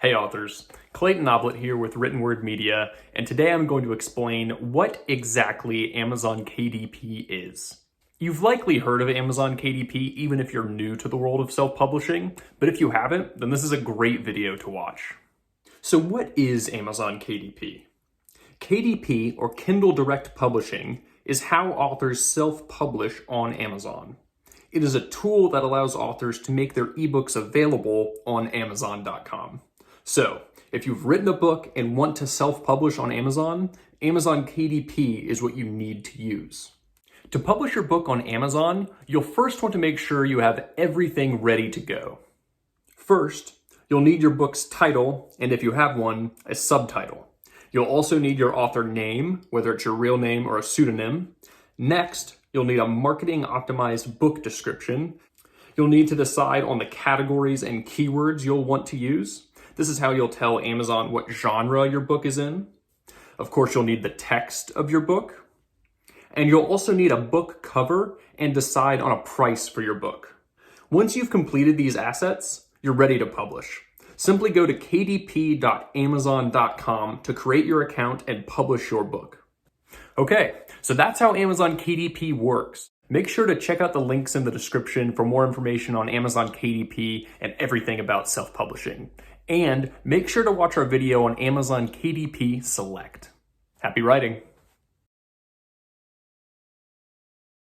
Hey authors, Clayton Noblet here with Written Word Media, and today I'm going to explain what exactly Amazon KDP is. You've likely heard of Amazon KDP even if you're new to the world of self-publishing, but if you haven't, then this is a great video to watch. So what is Amazon KDP? KDP, or Kindle Direct Publishing, is how authors self-publish on Amazon. It is a tool that allows authors to make their ebooks available on Amazon.com. So, if you've written a book and want to self-publish on Amazon, Amazon KDP is what you need to use. To publish your book on Amazon, you'll first want to make sure you have everything ready to go. First, you'll need your book's title, and if you have one, a subtitle. You'll also need your author name, whether it's your real name or a pseudonym. Next, you'll need a marketing optimized book description. You'll need to decide on the categories and keywords you'll want to use. This is how you'll tell Amazon what genre your book is in. Of course, you'll need the text of your book. And you'll also need a book cover and decide on a price for your book. Once you've completed these assets, you're ready to publish. Simply go to kdp.amazon.com to create your account and publish your book. Okay, so that's how Amazon KDP works. Make sure to check out the links in the description for more information on Amazon KDP and everything about self-publishing. And make sure to watch our video on Amazon KDP Select. Happy writing!